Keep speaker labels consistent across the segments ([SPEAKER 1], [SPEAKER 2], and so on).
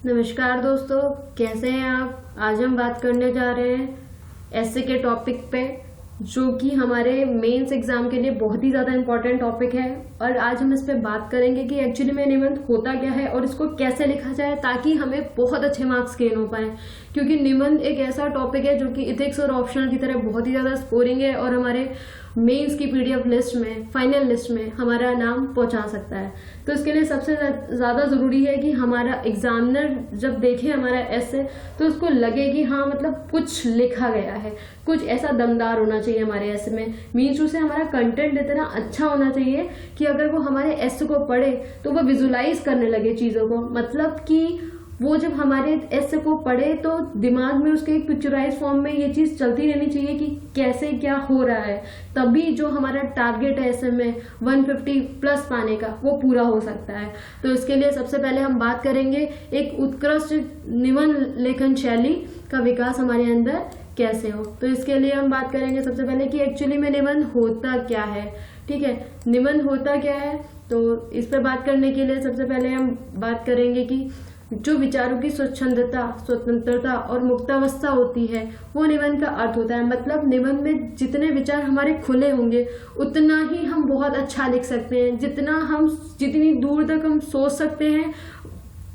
[SPEAKER 1] नमस्कार दोस्तों, कैसे हैं आप। आज हम बात करने जा रहे हैं एसए के टॉपिक पे, जो कि हमारे मेंस एग्जाम के लिए बहुत ही ज़्यादा इम्पोर्टेंट टॉपिक है। और आज हम इस पे बात करेंगे कि एक्चुअली में निबंध होता क्या है और इसको कैसे लिखा जाए ताकि हमें बहुत अच्छे मार्क्स गेन हो पाए। क्योंकि निबंध एक ऐसा टॉपिक है जो कि इथिक्स और ऑप्शनल की तरह बहुत ही ज़्यादा स्कोरिंग है और हमारे मेंस की पीडीएफ लिस्ट में, फाइनल लिस्ट में हमारा नाम पहुंचा सकता है। तो इसके लिए सबसे ज़्यादा ज़रूरी है कि हमारा एग्जामिनर जब देखे हमारा एसे तो उसको लगे कि हाँ, मतलब कुछ लिखा गया है, कुछ ऐसा दमदार होना चाहिए हमारे एसे में। मीन्स उसे हमारा कंटेंट इतना अच्छा होना चाहिए कि अगर वो हमारे एसे को पढ़े तो वो विजुलाइज करने लगे चीज़ों को। मतलब कि वो जब हमारे एसे को पढ़े तो दिमाग में उसके एक पिक्चराइज फॉर्म में ये चीज़ चलती रहनी चाहिए कि कैसे क्या हो रहा है। तभी जो हमारा टारगेट है एसे में 150 प्लस पाने का, वो पूरा हो सकता है। तो इसके लिए सबसे पहले हम बात करेंगे एक उत्कृष्ट निबंध लेखन शैली का विकास हमारे अंदर कैसे हो। तो इसके लिए हम बात करेंगे सबसे पहले कि एक्चुअली में निबंध होता क्या है। ठीक है, निबंध होता क्या है, तो इस पर बात करने के लिए सबसे पहले हम बात करेंगे कि जो विचारों की स्वच्छंदता, स्वतंत्रता और मुक्तावस्था होती है वो निबंध का अर्थ होता है। मतलब निबंध में जितने विचार हमारे खुले होंगे उतना ही हम बहुत अच्छा लिख सकते हैं। जितनी दूर तक हम सोच सकते हैं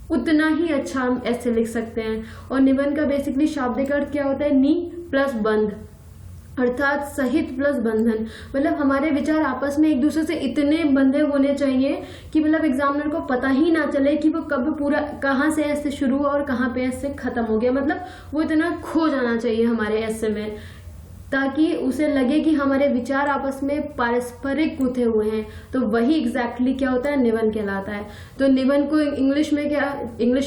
[SPEAKER 1] उतना ही अच्छा हम ऐसे लिख सकते हैं। और निबंध का बेसिकली शाब्दिक अर्थ क्या होता है, नी प्लस बंध, अर्थात सहित प्लस बंधन। मतलब हमारे विचार आपस में एक दूसरे से इतने बंधे होने चाहिए कि मतलब एग्जामिनर को पता ही ना चले कि वो कब पूरा कहाँ से ऐसे शुरू हुआ और कहाँ पे ऐसे खत्म हो गया। मतलब वो इतना खो जाना चाहिए हमारे ऐसे में, ताकि उसे लगे कि हमारे विचार आपस में पारस्परिक गुथे हुए हैं। तो वही एग्जैक्टली क्या होता है, निबंध कहलाता है। तो निबंध को इंग्लिश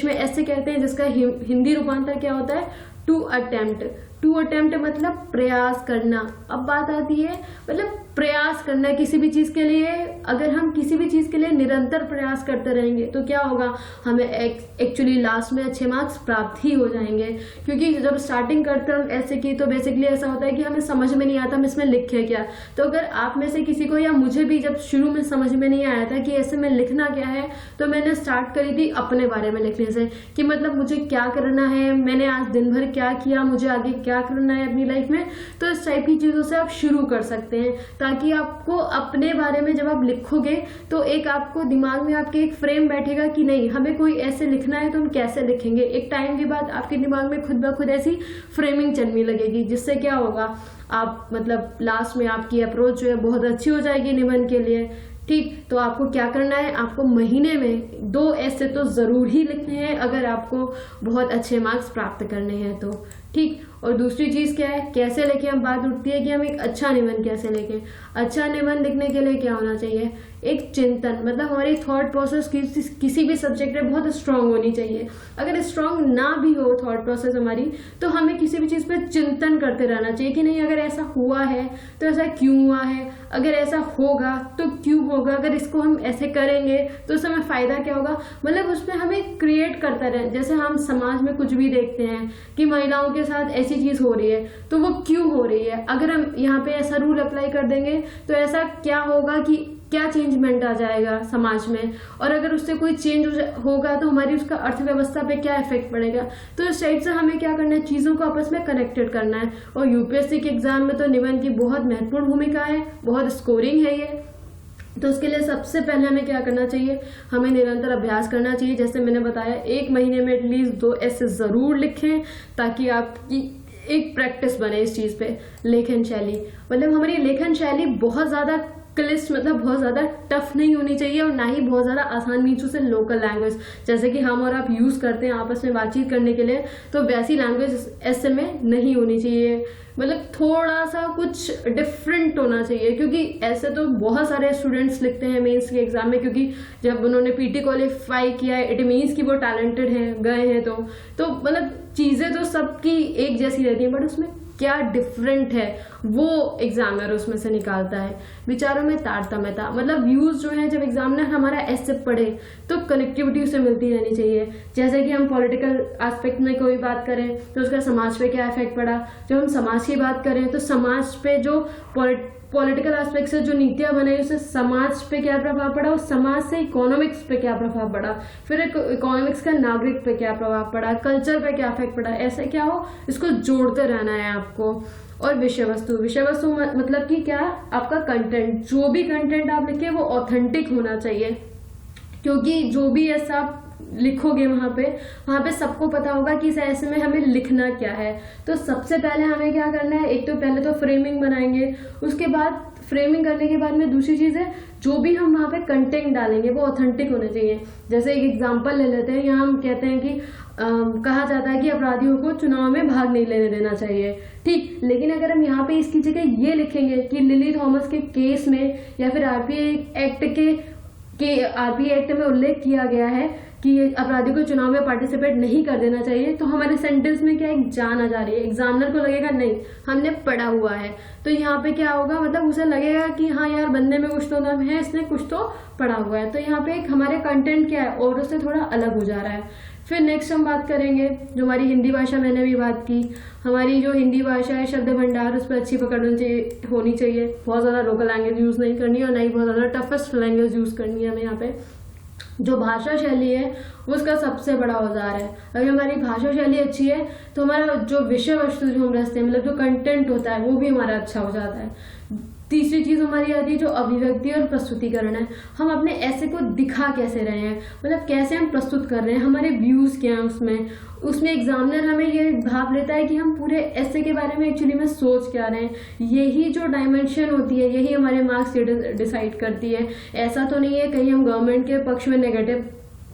[SPEAKER 1] में ऐसे कहते हैं, जिसका हिंदी रूपांतर क्या होता है, टू अटेम्प्ट। टू अटेम्प्ट मतलब प्रयास करना। अब बात आती है मतलब प्रयास करना किसी भी चीज़ के लिए। अगर हम किसी भी चीज़ के लिए निरंतर प्रयास करते रहेंगे तो क्या होगा, हमें एक्चुअली लास्ट में अच्छे मार्क्स प्राप्त ही हो जाएंगे। क्योंकि जब स्टार्टिंग करते हैं हम ऐसे की तो बेसिकली ऐसा होता है कि हमें समझ में नहीं आता हम इसमें लिखे क्या। तो अगर आप में से किसी को या मुझे भी जब शुरू में समझ में नहीं आया था कि ऐसे में लिखना क्या है, तो मैंने स्टार्ट करी थी अपने बारे में लिखने से कि मतलब मुझे क्या करना है, मैंने आज दिन भर क्या किया, मुझे आगे क्या करना है अपनी लाइफ में। तो इस टाइप की चीज़ों से आप शुरू कर सकते हैं, ताकि आपको अपने बारे में जब आप लिखोगे तो एक आपको दिमाग में आपके एक फ्रेम बैठेगा कि नहीं, हमें कोई ऐसे लिखना है तो हम कैसे लिखेंगे। एक टाइम के बाद आपके दिमाग में खुद ब खुद ऐसी फ्रेमिंग चलने लगेगी, जिससे क्या होगा, आप मतलब लास्ट में आपकी अप्रोच जो है बहुत अच्छी हो जाएगी निबंध के लिए। ठीक, तो आपको क्या करना है, आपको महीने में 2 ऐसे तो ज़रूर ही लिखने हैं अगर आपको बहुत अच्छे मार्क्स प्राप्त करने हैं तो। ठीक, और दूसरी चीज़ क्या है, कैसे लिखें। हम बात उठती है कि हम एक अच्छा निबंध कैसे लिखें। अच्छा निबंध लिखने के लिए क्या होना चाहिए, एक चिंतन। मतलब हमारी थॉट प्रोसेस किसी भी सब्जेक्ट में बहुत स्ट्रांग होनी चाहिए। अगर स्ट्रांग ना भी हो थॉट प्रोसेस हमारी, तो हमें किसी भी चीज़ पे चिंतन करते रहना चाहिए कि नहीं, अगर ऐसा हुआ है तो ऐसा क्यों हुआ है, अगर ऐसा होगा तो क्यों होगा, अगर इसको हम ऐसे करेंगे तो उससे हमें फ़ायदा क्या होगा। मतलब उसमें हमें क्रिएट करता रहे। जैसे हम समाज में कुछ भी देखते हैं कि महिलाओं के साथ ऐसी चीज़ हो रही है, तो वो क्यों हो रही है, अगर हम यहाँ पे ऐसा रूल अप्लाई कर देंगे तो ऐसा क्या होगा कि क्या चेंजमेंट आ जाएगा समाज में, और अगर उससे कोई चेंज होगा तो हमारी उसका अर्थव्यवस्था पे क्या इफेक्ट पड़ेगा। तो इस टाइप से हमें क्या करना है, चीज़ों को आपस में कनेक्टेड करना है। और यूपीएससी के एग्जाम में तो निबंध की बहुत महत्वपूर्ण भूमिका है, बहुत स्कोरिंग है ये। तो उसके लिए सबसे पहले हमें क्या करना चाहिए, हमें निरंतर अभ्यास करना चाहिए। जैसे मैंने बताया, एक महीने में एटलीस्ट 2 ऐसे ज़रूर लिखें, ताकि आपकी एक प्रैक्टिस बने इस चीज़ पे। लेखन शैली, मतलब हमारी लेखन शैली बहुत ज़्यादा क्लिष्ट, मतलब बहुत ज़्यादा टफ नहीं होनी चाहिए और ना ही बहुत ज़्यादा आसान। मीन्स उसे लोकल लैंग्वेज जैसे कि हम और आप यूज़ करते हैं आपस में बातचीत करने के लिए, तो वैसी लैंग्वेज ऐसे में नहीं होनी चाहिए। मतलब थोड़ा सा कुछ डिफरेंट होना चाहिए, क्योंकि ऐसे तो बहुत सारे स्टूडेंट्स लिखते हैं मेंस के एग्जाम में, क्योंकि जब उन्होंने पीटी क्वालिफाई किया है इट मीन्स कि वो टैलेंटेड हैं, गए हैं। तो मतलब चीज़ें तो सबकी एक जैसी रहती हैं, बट उसमें क्या डिफरेंट है वो एग्जामिनर उसमें से निकालता है। विचारों में तारतम्यता, मतलब व्यूज जो है, जब एग्जामिनर हमारा ऐसे पढ़े तो कनेक्टिविटी उसे मिलती रहनी चाहिए। जैसे कि हम पॉलिटिकल एस्पेक्ट में कोई बात करें तो उसका समाज पे क्या इफेक्ट पड़ा, जब हम समाज की बात करें तो समाज पे जो पॉलिटिकल एस्पेक्ट से जो नीतियां बनाई उससे समाज पे क्या प्रभाव पड़ा, और समाज से इकोनॉमिक्स पे क्या प्रभाव पड़ा, फिर इकोनॉमिक्स का नागरिक पे क्या प्रभाव पड़ा, कल्चर पे क्या इफेक्ट पड़ा, ऐसे क्या हो, इसको जोड़ते रहना है आपको। और विषय वस्तु मतलब कि क्या, आपका कंटेंट, जो भी कंटेंट आप लिखे वो ऑथेंटिक होना चाहिए, क्योंकि जो भी ऐसा आप लिखोगे वहां पे सबको पता होगा कि इस ऐसे में हमें लिखना क्या है। तो सबसे पहले हमें क्या करना है, एक तो पहले तो फ्रेमिंग बनाएंगे, उसके बाद फ्रेमिंग करने के बाद में दूसरी चीज है, जो भी हम वहां पे कंटेंट डालेंगे वो ऑथेंटिक होने चाहिए। जैसे एक एग्जांपल ले लेते हैं, यहाँ हम कहते हैं कि कहा जाता है कि अपराधियों को चुनाव में भाग नहीं लेने देना चाहिए, ठीक। लेकिन अगर हम यहाँ पे इसकी जगह ये लिखेंगे कि लिली थॉमस के केस में या फिर आरपीआई एक्ट में उल्लेख किया गया है कि अपराधी को चुनाव में पार्टिसिपेट नहीं कर देना चाहिए, तो हमारे सेंटेंस में क्या एक जान आ जा रही है, एग्जामिनर को लगेगा नहीं हमने पढ़ा हुआ है। तो यहाँ पे क्या होगा, मतलब उसे लगेगा कि हाँ यार बंदे में कुछ तो दम है, इसने कुछ तो पढ़ा हुआ है। तो यहाँ पे एक हमारे कंटेंट क्या है और उससे थोड़ा अलग हो जा रहा है। फिर नेक्स्ट हम बात करेंगे जो हमारी हिंदी भाषा, मैंने भी बात की, हमारी जो हिंदी भाषा है शब्द भंडार उस पर अच्छी पकड़ होनी चाहिए। बहुत ज़्यादा लोकल लैंग्वेज यूज़ नहीं करनी और ना ही बहुत ज़्यादा टफेस्ट लैंग्वेज यूज़ करनी है हमें यहाँ पे। जो भाषा शैली है वो उसका सबसे बड़ा औजार है। अगर हमारी भाषा शैली अच्छी है तो हमारा जो विषय वस्तु जो हम रचते हैं, मतलब जो कंटेंट होता है वो भी हमारा अच्छा हो जाता है। तीसरी चीज हमारी आती है जो अभिव्यक्ति और प्रस्तुतिकरण है। हम अपने ऐसे को दिखा कैसे रहे हैं, मतलब कैसे हम प्रस्तुत कर रहे हैं, हमारे व्यूज क्या हैं उसमें एग्जामिनर हमें ये भाव लेता है कि हम पूरे ऐसे के बारे में एक्चुअली में सोच क्या रहे हैं। यही जो डायमेंशन होती है यही हमारे मार्क्स डिसाइड करती है। ऐसा तो नहीं है कहीं हम गवर्नमेंट के पक्ष में नेगेटिव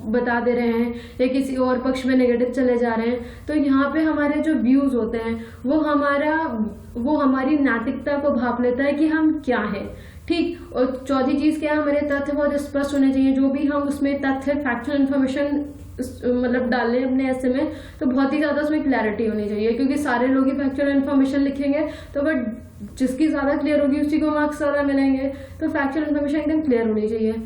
[SPEAKER 1] बता दे रहे हैं या किसी और पक्ष में नेगेटिव चले जा रहे हैं। तो यहाँ पे हमारे जो व्यूज होते हैं वो हमारी नैतिकता को भाप लेता है कि हम क्या है, ठीक। और चौथी चीज क्या है, हमारे तथ्य बहुत स्पष्ट होने चाहिए। जो भी हम उसमें तथ्य फैक्चुअल इन्फॉर्मेशन मतलब डालें अपने ऐसे में, तो बहुत ही ज्यादा उसमें क्लैरिटी होनी चाहिए, क्योंकि सारे लोग ही फैक्चुअल इन्फॉर्मेशन लिखेंगे तो बट जिसकी ज्यादा क्लियर होगी उसी को मार्क्स ज्यादा मिलेंगे। तो फैक्चुअल इन्फॉर्मेशन एकदम क्लियर होनी चाहिए।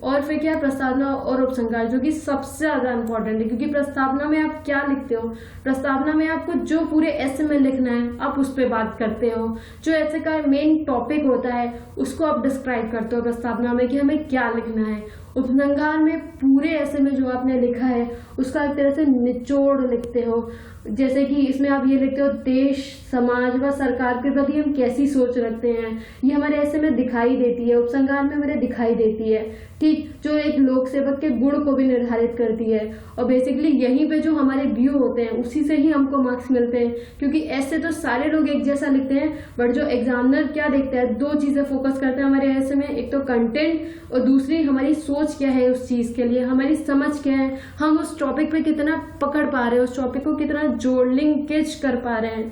[SPEAKER 1] और फिर क्या, प्रस्तावना और उपसंहार, जो कि सबसे ज्यादा इंपॉर्टेंट है, क्योंकि प्रस्तावना में आप क्या लिखते हो, प्रस्तावना में आपको जो पूरे ऐसे में लिखना है आप उस पर बात करते हो। जो ऐसे का मेन टॉपिक होता है उसको आप डिस्क्राइब करते हो प्रस्तावना में कि हमें क्या लिखना है। उपसंहार में पूरे ऐसे में जो आपने लिखा है उसका एक तरह से निचोड़ लिखते हो। जैसे कि इसमें आप ये लिखते हो, देश समाज व सरकार के प्रति हम कैसी सोच रखते हैं, ये हमारे ऐसे में दिखाई देती है, उपसंहार में हमारे दिखाई देती है, ठीक। जो एक लोक सेवक के गुण को भी निर्धारित करती है। और बेसिकली यहीं पे जो हमारे व्यू होते हैं उसी से ही हमको मार्क्स मिलते हैं, क्योंकि ऐसे तो सारे लोग एक जैसा लिखते हैं, बट जो एग्जामिनर क्या देखता है, दो चीजें फोकस करते हैं हमारे ऐसे में, एक तो कंटेंट और दूसरी हमारी सोच क्या है उस चीज के लिए, हमारी समझ क्या है, हम उस टॉपिक पे कितना पकड़ पा रहे हैं, उस टॉपिक को कितना जोड़ लिंकेज कर पा रहे हैं।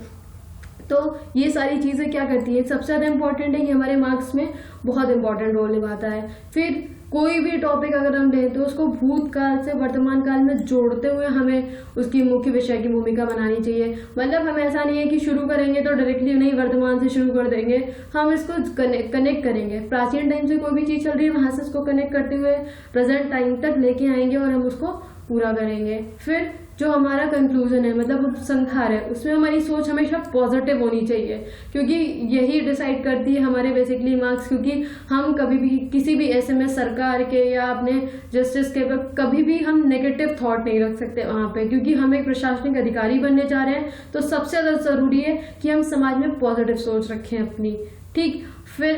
[SPEAKER 1] तो ये सारी चीजें क्या करती है, सबसे ज्यादा इंपॉर्टेंट है कि हमारे मार्क्स में बहुत इंपॉर्टेंट रोल निभाता है। फिर कोई भी टॉपिक अगर हम लें तो उसको भूतकाल से वर्तमान काल में जोड़ते हुए हमें उसकी मुख्य विषय की भूमिका बनानी चाहिए। मतलब हम ऐसा नहीं है कि शुरू करेंगे तो डायरेक्टली नहीं वर्तमान से शुरू कर देंगे, हम इसको कनेक्ट करेंगे। प्राचीन टाइम से कोई भी चीज चल रही है वहां से इसको कनेक्ट करते हुए प्रेजेंट टाइम तक लेके आएंगे और हम उसको पूरा करेंगे। फिर जो हमारा कंक्लूजन है, मतलब उपसंहार है, उसमें हमारी सोच हमेशा पॉजिटिव होनी चाहिए, क्योंकि यही डिसाइड करती है हमारे बेसिकली मार्क्स। क्योंकि हम कभी भी किसी भी ऐसे में सरकार के या अपने जस्टिस के कभी भी हम नेगेटिव थॉट नहीं रख सकते वहां पे, क्योंकि हम एक प्रशासनिक अधिकारी बनने जा रहे हैं। तो सबसे ज्यादा जरूरी है कि हम समाज में पॉजिटिव सोच रखें अपनी, ठीक। फिर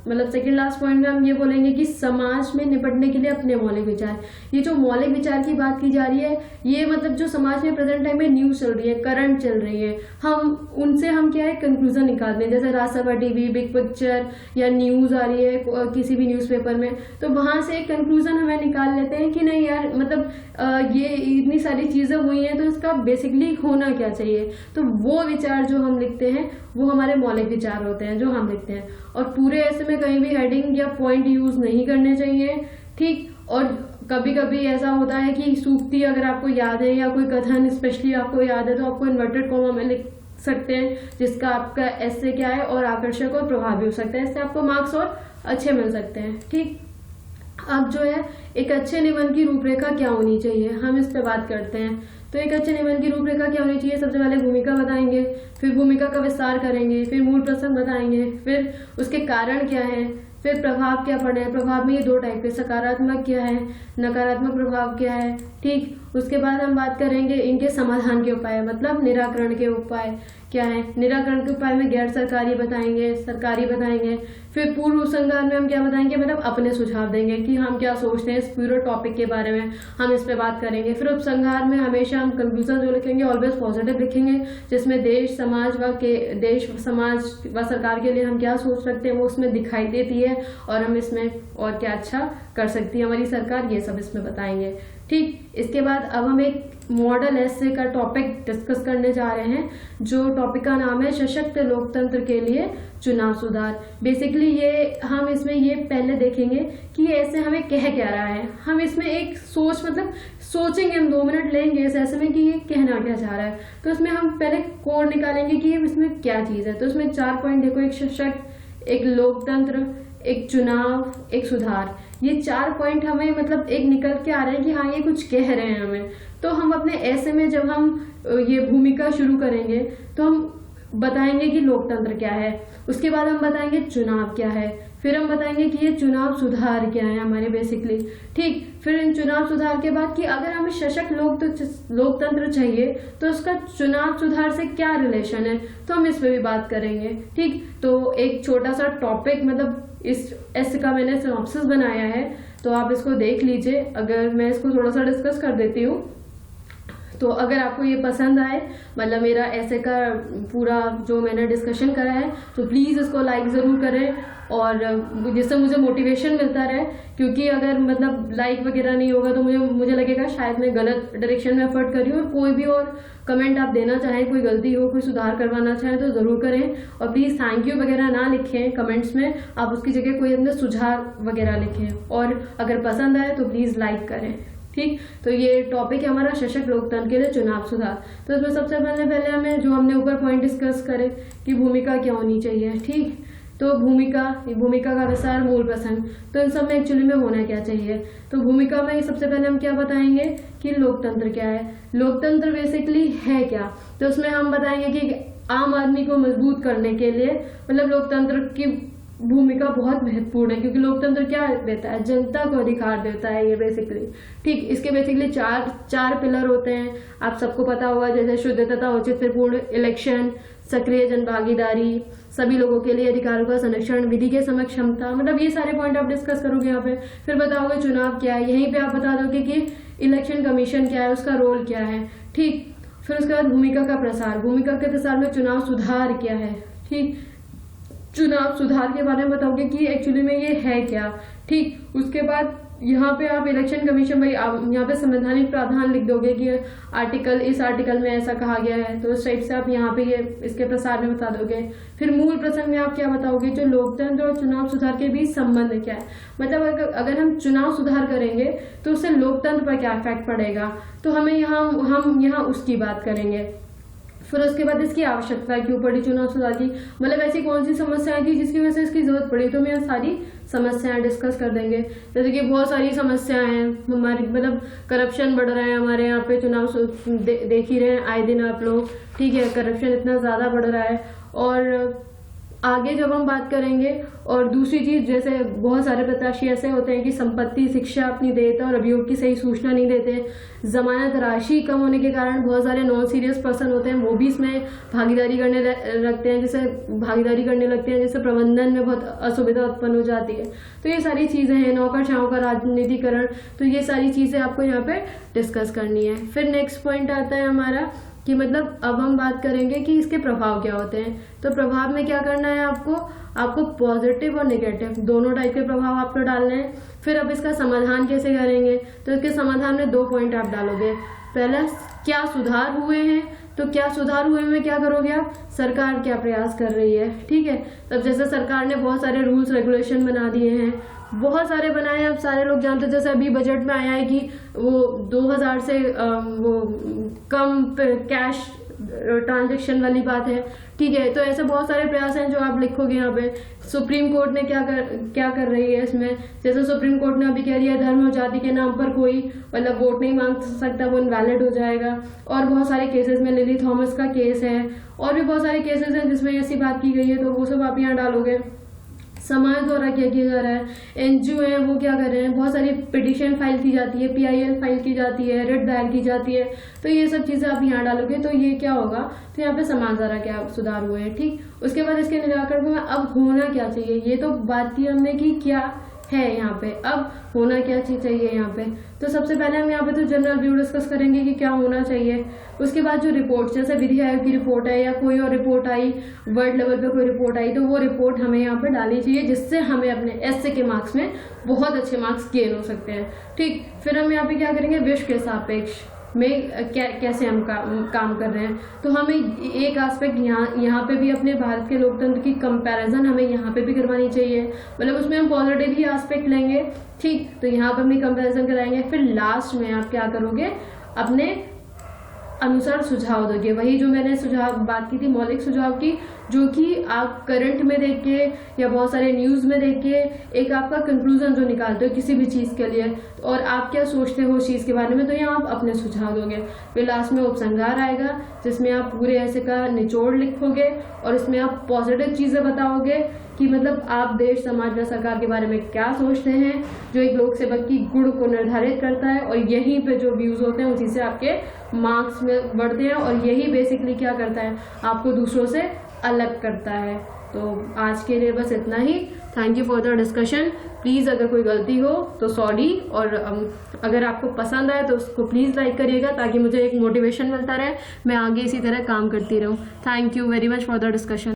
[SPEAKER 1] सेकंड लास्ट पॉइंट में हम ये बोलेंगे कि समाज में निपटने के लिए अपने मौलिक विचार। ये जो मौलिक विचार की बात की जा रही है, ये मतलब जो समाज में प्रेजेंट टाइम में न्यूज चल रही है, करंट चल रही है, हम उनसे हम क्या है कंक्लूजन निकालते हैं। जैसे राज्यसभा टीवी, बिग पिक्चर या न्यूज आ रही है किसी भी न्यूज़पेपर में, तो वहां से एक कंक्लूजन हमें निकाल लेते हैं कि नहीं यार, मतलब ये इतनी सारी चीजें हुई हैं तो इसका बेसिकली होना क्या चाहिए। तो वो विचार जो हम लिखते हैं वो हमारे मौलिक विचार होते हैं जो हम लिखते हैं। और पूरे ऐसे में कहीं भी हेडिंग या पॉइंट यूज नहीं करने चाहिए, ठीक। और कभी कभी ऐसा होता है कि सूक्ति अगर आपको याद है या कोई कथन स्पेशली आपको याद है तो आपको इन्वर्टेड कॉमा में लिख सकते हैं, जिसका आपका ऐसे क्या है और आकर्षक और प्रभावी हो सकता है। इससे आपको मार्क्स और अच्छे मिल सकते हैं, ठीक। अब जो है एक अच्छे निबंध की रूपरेखा क्या होनी चाहिए, हम इस पे बात करते हैं। तो एक अच्छे निबंध की रूपरेखा क्या होनी चाहिए, सबसे पहले भूमिका बताएंगे, फिर भूमिका का विस्तार करेंगे, फिर मूल प्रसंग बताएंगे, फिर उसके कारण क्या है, फिर प्रभाव क्या पड़े। प्रभाव में ये दो टाइप है, सकारात्मक क्या है, नकारात्मक प्रभाव क्या है। ठीक, उसके बाद हम बात करेंगे इनके समाधान के उपाय, मतलब निराकरण के उपाय क्या है। निराकरण के उपाय में गैर सरकारी बताएंगे, सरकारी बताएंगे। फिर पूर्व उपसंहार में हम क्या बताएंगे, मतलब अपने सुझाव देंगे कि हम क्या सोचते हैं इस पूरे टॉपिक के बारे में, हम इस पे बात करेंगे। फिर उपसंहार में हमेशा हम कंक्लूजन जो लिखेंगे ऑलवेज पॉजिटिव लिखेंगे, जिसमें देश समाज व सरकार के लिए हम क्या सोच सकते हैं वो उसमें दिखाई देती है, और हम इसमें और क्या अच्छा कर सकती है हमारी सरकार, ये सब इसमें बताएंगे। ठीक, इसके बाद अब हम एक मॉडल ऐसे का टॉपिक डिस्कस करने जा रहे हैं, जो टॉपिक का नाम है सशक्त लोकतंत्र के लिए चुनाव सुधार। बेसिकली ये हम इसमें ये पहले देखेंगे कि ऐसे हमें कह क्या रहा है। हम इसमें एक सोचेंगे, हम 2 मिनट लेंगे इस ऐसे में कि ये कहना क्या चाह रहा है। तो इसमें हम पहले कोड निकालेंगे कि इसमें क्या चीज है। तो इसमें 4 पॉइंट देखो, एक सशक्त, एक लोकतंत्र, एक चुनाव, एक सुधार। ये 4 पॉइंट हमें मतलब एक निकल के आ रहे हैं कि हाँ ये कुछ कह रहे हैं हमें। तो हम अपने ऐसे में जब हम ये भूमिका शुरू करेंगे तो हम बताएंगे कि लोकतंत्र क्या है, उसके बाद हम बताएंगे चुनाव क्या है, फिर हम बताएंगे कि ये चुनाव सुधार क्या है हमारे बेसिकली। ठीक, फिर इन चुनाव सुधार के बाद कि अगर हमें सशक्त लोकतंत्र चाहिए तो उसका चुनाव सुधार से क्या रिलेशन है, तो हम इस पे भी बात करेंगे। ठीक, तो एक छोटा सा टॉपिक मतलब इस ऐसे का मैंने सिनॉप्सिस बनाया है, तो आप इसको देख लीजिए। अगर मैं इसको थोड़ा सा डिस्कस कर देती हूँ, तो अगर आपको ये पसंद आए, मतलब मेरा ऐसे का पूरा जो मैंने डिस्कशन करा है, तो प्लीज़ इसको लाइक ज़रूर करें, और जिससे मुझे मोटिवेशन मिलता रहे। क्योंकि अगर मतलब लाइक वगैरह नहीं होगा तो मुझे लगेगा शायद मैं गलत डायरेक्शन में एफर्ट कर रही हूँ। और कोई भी और कमेंट आप देना चाहें, कोई गलती हो, कोई सुधार करवाना चाहें तो ज़रूर करें। और प्लीज़ थैंक यू वगैरह ना लिखें कमेंट्स में, आप उसकी जगह कोई अपने सुझाव वगैरह लिखें। और अगर पसंद आए तो प्लीज़ लाइक करें। ठीक, तो ये टॉपिक है हमारा सशक्त लोकतंत्र के लिए चुनाव सुधार। तो इसमें सबसे पहले हमें जो हमने ऊपर पॉइंट डिस्कस करे कि भूमिका क्या होनी चाहिए। ठीक, तो भूमिका का विस्तार, मूल प्रसंग, तो इन सब में एक्चुअली में होना क्या चाहिए। तो भूमिका में सबसे पहले हम क्या बताएंगे कि लोकतंत्र क्या है, लोकतंत्र बेसिकली है क्या। तो उसमें हम बताएंगे कि आम आदमी को मजबूत करने के लिए मतलब लोकतंत्र की भूमिका बहुत महत्वपूर्ण है, क्योंकि लोकतंत्र क्या देता है, जनता को अधिकार देता है ये बेसिकली। ठीक, इसके बेसिकली चार पिलर होते हैं, आप सबको पता होगा, जैसे शुद्धता, औचित्यपूर्ण इलेक्शन, सक्रिय जनभागीदारी, सभी लोगों के लिए अधिकारों का संरक्षण, विधि के समक्ष क्षमता, मतलब ये सारे पॉइंट आप डिस्कस करोगे यहाँ पे। फिर बताओगे चुनाव क्या है, यहीं पे आप बता दोगे कि इलेक्शन कमीशन क्या है, उसका रोल क्या है। ठीक, फिर उसके बाद भूमिका का प्रसार, भूमिका के प्रसार में चुनाव सुधार क्या है। ठीक, चुनाव सुधार के बारे में बताओगे कि एक्चुअली में ये है क्या। ठीक, उसके बाद यहाँ पे आप इलेक्शन कमीशन, भाई आप यहाँ पे संवैधानिक प्रावधान लिख दोगे कि इस आर्टिकल में ऐसा कहा गया है, तो उस टाइप से आप यहाँ पे ये इसके प्रसार में बता दोगे। फिर मूल प्रसंग में आप क्या बताओगे, जो लोकतंत्र और चुनाव सुधार के बीच संबंध क्या है, मतलब अगर हम चुनाव सुधार करेंगे तो उससे लोकतंत्र पर क्या इफेक्ट पड़ेगा, तो हम यहाँ उसकी बात करेंगे। फिर उसके बाद इसकी आवश्यकता क्यों पड़ी चुनाव सुधार की, मतलब ऐसी कौन सी समस्याएं थी जिसकी वजह से इसकी जरूरत पड़ी, तो मैं सारी समस्याएं डिस्कस कर देंगे। जैसे कि बहुत सारी समस्याएं हैं हमारी, मतलब करप्शन बढ़ रहा है हमारे यहाँ पे, चुनाव देख ही रहे हैं आए दिन आप लोग। ठीक है, करप्शन इतना ज़्यादा बढ़ रहा है। और आगे जब हम बात करेंगे, और दूसरी चीज, जैसे बहुत सारे प्रत्याशी ऐसे होते हैं कि संपत्ति, शिक्षा अपनी देते और अभियोग की सही सूचना नहीं देते, जमानत राशि कम होने के कारण बहुत सारे नॉन सीरियस पर्सन होते हैं, वो भी इसमें भागीदारी करने लगते हैं, जिससे प्रबंधन में बहुत असुविधा उत्पन्न हो जाती है। तो ये सारी चीजें हैं, नौकरशाहों का राजनीतिकरण, तो ये सारी चीजें आपको यहाँ पे डिस्कस करनी है। फिर नेक्स्ट पॉइंट आता है हमारा कि मतलब अब हम बात करेंगे कि इसके प्रभाव क्या होते हैं। तो प्रभाव में क्या करना है, आपको पॉजिटिव और नेगेटिव दोनों टाइप के प्रभाव आपको डालने हैं। फिर अब इसका समाधान कैसे करेंगे, तो इसके समाधान में 2 पॉइंट आप डालोगे। पहला, क्या सुधार हुए हैं, तो क्या सुधार हुए में क्या करोगे आप, सरकार क्या प्रयास कर रही है। ठीक है, तब जैसे सरकार ने बहुत सारे रूल्स रेगुलेशन बना दिए हैं, बहुत सारे बनाए हैं, अब सारे लोग जानते हैं। जैसे अभी बजट में आया है कि वो 2000 से वो कम कैश ट्रांजेक्शन वाली बात है, ठीक है। तो ऐसे बहुत सारे प्रयास हैं जो आप लिखोगे यहाँ पे। सुप्रीम कोर्ट ने क्या कर रही है इसमें, जैसे सुप्रीम कोर्ट ने अभी कह दिया धर्म और जाति के नाम पर कोई मतलब वोट नहीं मांग सकता, वो इनवैलिड हो जाएगा। और बहुत सारे केसेस में लिली थॉमस का केस है, और भी बहुत सारे केसेस हैं जिसमें ऐसी बात की गई है, तो वो सब आप यहाँ डालोगे। समाज द्वारा क्या किया जा रहा है, एनजीओ है वो क्या कर रहे हैं, बहुत सारी पिटीशन फाइल की जाती है, PIL फाइल की जाती है, रिट दायर की जाती है, तो ये सब चीजें आप यहाँ डालोगे तो ये क्या होगा, तो यहाँ पे समाज द्वारा क्या सुधार हुए हैं, ठीक। उसके बाद इसके निराकरण में अब होना क्या चाहिए, ये तो बात की हमने कि क्या है यहाँ पे, अब होना क्या चाहिए यहाँ पे। तो सबसे पहले हम यहाँ पे तो जनरल व्यू डिस्कस करेंगे कि क्या होना चाहिए। उसके बाद जो रिपोर्ट, जैसे विधि आयोग की रिपोर्ट है या कोई और रिपोर्ट आई, वर्ल्ड लेवल पे कोई रिपोर्ट आई, तो वो रिपोर्ट हमें यहाँ पे डालनी चाहिए, जिससे हमें अपने एसए के मार्क्स में बहुत अच्छे मार्क्स गेन हो सकते हैं, ठीक। फिर हम यहाँ पे क्या करेंगे, विश्व के सापेक्ष में कैसे हम काम कर रहे हैं, तो हमें एक एस्पेक्ट यहाँ पे भी अपने भारत के लोकतंत्र की कंपैरिजन हमें यहाँ पे भी करवानी चाहिए, मतलब उसमें हम पॉजिटिव ही एस्पेक्ट लेंगे, ठीक। तो यहाँ पे अपनी कंपैरिजन कराएंगे। फिर लास्ट में आप क्या करोगे, अपने अनुसार सुझाव दोगे, वही जो मैंने सुझाव बात की थी मौलिक सुझाव की, जो कि आप करंट में देख के या बहुत सारे न्यूज में देख के एक आपका कंक्लूजन जो निकालते हो किसी भी चीज के लिए, और आप क्या सोचते हो उस चीज के बारे में, तो यहाँ आप अपने सुझाव दोगे। फिर लास्ट में उपसंहार आएगा, जिसमें आप पूरे ऐसे का निचोड़ लिखोगे, और इसमें आप पॉजिटिव चीजें बताओगे कि मतलब आप देश, समाज व सरकार के बारे में क्या सोचते हैं, जो एक लोक सेवक की गुण को निर्धारित करता है, और यहीं पे जो व्यूज होते हैं उसी से आपके मार्क्स में बढ़ते हैं, और यही बेसिकली क्या करता है, आपको दूसरों से अलग करता है। तो आज के लिए बस इतना ही। Thank you for the discussion. Please अगर कोई गलती हो तो सॉरी, और अगर आपको पसंद आए तो उसको प्लीज़ लाइक करिएगा, ताकि मुझे एक मोटिवेशन मिलता रहे, मैं आगे इसी तरह काम करती रहूँ। Thank you very much for the discussion.